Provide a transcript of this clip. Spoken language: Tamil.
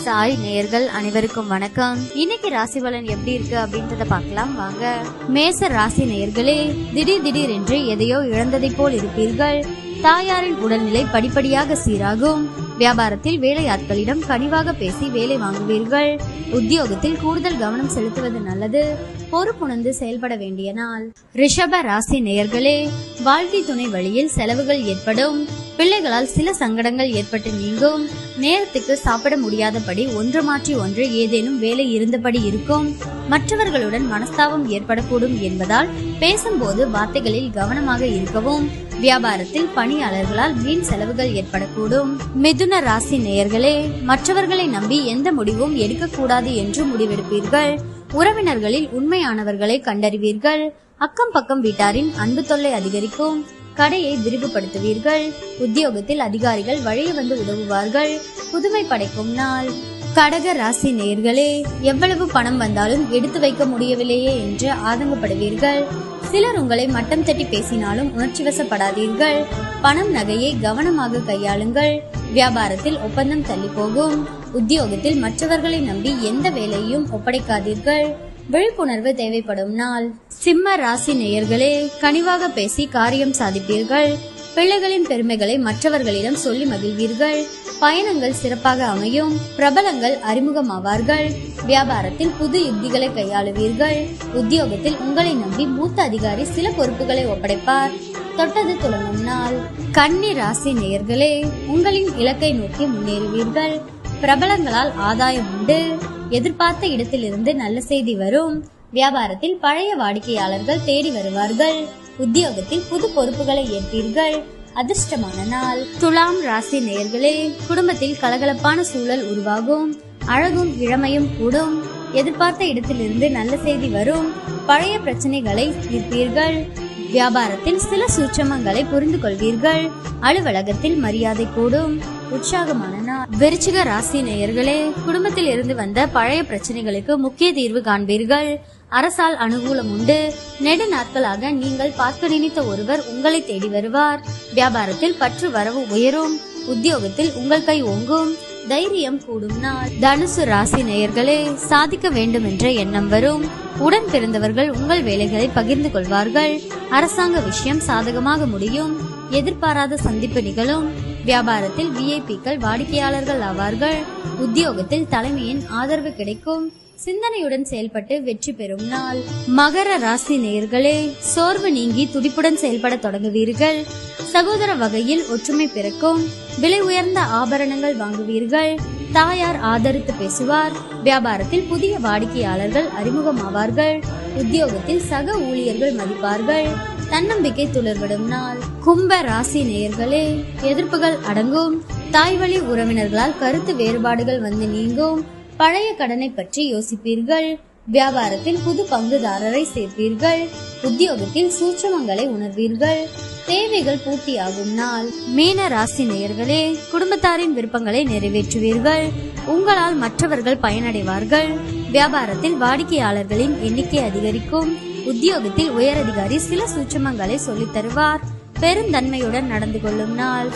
சாய் நேயர்கள் அனைவருக்கும் வணக்கம். இன்னைக்கு ராசி பலன் எப்படி இருக்கு அப்படின்றத பார்க்கலாம் வாங்க. மேச ராசி நேயர்களே, திடீர் என்று எதையோ இழந்ததை போல் இருப்பீர்கள். தாயாரின் உடல்நிலை படிப்படியாக சீராகும். வியாபாரத்தில் வேலையாட்களிடம் கனிவாக பேசி வேலை வாங்குவீர்கள். உத்தியோகத்தில் கூடுதல் கவனம் செலுத்துவது நல்லது. பொறுப்புணர்ந்து செயல்பட வேண்டிய நாள். ரிஷப ராசி நேயர்களே, வாழ்க்கை துணை வழியில் செலவுகள் ஏற்படும். பிள்ளைகளால் சில சங்கடங்கள் ஏற்பட்டு நீங்கும். நேரத்துக்கு சாப்பிட முடியாதபடி ஒன்று மாற்றி ஒன்று ஏதேனும் வேலை இருந்தபடி இருக்கும். மற்றவர்களுடன் மனஸ்தாபம் ஏற்படக்கூடும் என்பதால் பேசும்போது வார்த்தைகளில் கவனமாக இருக்கவும். வியாபாரத்தில் பணியாளர்களால் வீண் செலவுகள் ஏற்படக்கூடும். மிதுன ராசி நேயர்களே, மற்றவர்களை நம்பி எந்த முடிவும் எடுக்கக்கூடாது என்று முடிவெடுப்பீர்கள். உறவினர்களில் உண்மையானவர்களை கண்டறிவீர்கள். அக்கம் பக்கம் வீட்டாரின் அன்பு தொல்லை அதிகரிக்கும். கடையை விரிவுபடுத்துவீர்கள். உத்தியோகத்தில் அதிகாரிகள் வழிய வந்து உதவுவார்கள். புதுமை படைக்கும் நாள். கடக ராசி நேயர்களே, எவ்வளவு பணம் வந்தாலும் எடுத்து வைக்க முடியவில்லையே என்று ஆதங்கப்படுவீர்கள். சிலர் உங்களை மட்டம் தட்டி பேசினாலும் உணர்ச்சி வசப்படாதீர்கள். பணம் நகையை கவனமாக கையாளுங்கள். வியாபாரத்தில் ஒப்பந்தம் தள்ளி போகும். உத்தியோகத்தில் மற்றவர்களை நம்பி எந்த வேலையும் ஒப்படைக்காதீர்கள். விழிப்புணர்வு தேவைப்படும் நாள். சிம்ம ராசி நேயர்களே, கனிவாக பேசி காரியம் சாதிப்பீர்கள். பிள்ளைகளின் பெருமைகளை மற்றவர்களிடம் சொல்லி மகிழ்வீர்கள். பயணங்கள் சிறப்பாக அமையும். பிரபலங்கள் அறிமுகமாவார்கள். வியாபாரத்தில் புது யுக்திகளை கையாளுவீர்கள். உத்தியோகத்தில் உங்களை நம்பி மூத்த அதிகாரி சில பொறுப்புகளை ஒப்படைப்பார். தொட்டது துளங்கும் நாள். கன்னி ராசி நேயர்களே, உங்களின் இலக்கை நோக்கி முன்னேறுவீர்கள். பிரபலங்களால் ஆதாயம் உண்டு. எதிர்பார்த்த இடத்திலிருந்து நல்ல செய்தி வரும். வியாபாரத்தில் பழைய வாடிக்கையாளர்கள் தேடி வருவார்கள். உத்தியோகத்தில் புது பொறுப்புகளை ஏற்பீர்கள். அதிர்ஷ்டமான நாள். துலாம் ராசி நேயர்களே, குடும்பத்தில் கலகலப்பான சூழல் உருவாகும். அழகும் இளமையும் கூடும். எதிர்பார்த்த இடத்திலிருந்து நல்ல செய்தி வரும். பழைய பிரச்சனைகளை தீர்ப்பீர்கள். வியாபாரத்தில் சில சூட்சமங்களை புரிந்து கொள்வீர்கள். அலுவலகத்தில் மரியாதை கூடும். உற்சாகமான நாள். விருச்சிக ராசி நேயர்களே, குடும்பத்தில் இருந்து வந்த பழைய பிரச்சனைகளுக்கு முக்கிய தீர்வு காண்பீர்கள். அரசால் அனுகூலம் உண்டு. நெடு நாட்களாக நீங்கள் பார்க்க நினைத்த ஒருவர் உங்களை தேடி வருவார். வியாபாரத்தில் பற்று வரவு உயரும். உத்தியோகத்தில் உங்கள் கை ஓங்கும். தைரியம் கூடும் நாள். தனுசு ராசி நேயர்களே, சாதிக்க வேண்டும் என்ற எண்ணம் வரும். உடன் பிறந்தவர்கள் உங்கள் வேலைகளை பகிர்ந்து கொள்வார்கள். அரசாங்க விஷயம் சாதகமாக முடியும். எதிர்பாராத சந்திப்பு நிகழும். வியாபாரத்தில் விஐபிக்கள் வாடிக்கையாளர்கள் ஆவார்கள். உத்தியோகத்தில் தலைமையின் ஆதரவு கிடைக்கும். சிந்தனையுடன் செயல்பட்டு வெற்றி பெறும் நாள். மகர ராசி நேயர்களே, சோர்வு நீங்கி துடிப்புடன் செயல்பட தொடங்குவீர்கள். சகோதர வகையில் ஒற்றுமை பிறக்கும். விலை உயர்ந்த ஆபரணங்கள் வாங்குவீர்கள். தாயார் ஆதரித்து பேசுவார். வியாபாரத்தில் புதிய வாடிக்கையாளர்கள் அறிமுகமாவார்கள். உத்தியோகத்தில் சக ஊழியர்கள் மதிப்பார்கள். தன்னம்பிக்கை துளிர்விடும் நாள். கும்ப ராசி நேயர்களே, எதிர்ப்புகள் அடங்கும். தாய்வழி உறவினர்களால் கருத்து வேறுபாடுகள் வந்து நீங்கும். பழைய கடனை பற்றி யோசிப்பீர்கள். வியாபாரத்தில் புது பங்குதாரரை சேர்ப்பீர்கள். உத்தியோகத்தில் சூட்சமங்களை உணர்வீர்கள். தேவைகள் பூர்த்தியாகும் நாள். மீன ராசி நேயர்களே, குடும்பத்தாரின் விருப்பங்களை நிறைவேற்றுவீர்கள். உங்களால் மற்றவர்கள் பயனடைவார்கள். வியாபாரத்தில் வாடிக்கையாளர்களின் எண்ணிக்கை அதிகரிக்கும். உத்தியோகத்தில் உயரதிகாரி சில சூட்சமங்களை சொல்லித் தருவார். பெருந்தன்மையுடன் நடந்து கொள்ளும் நாள்.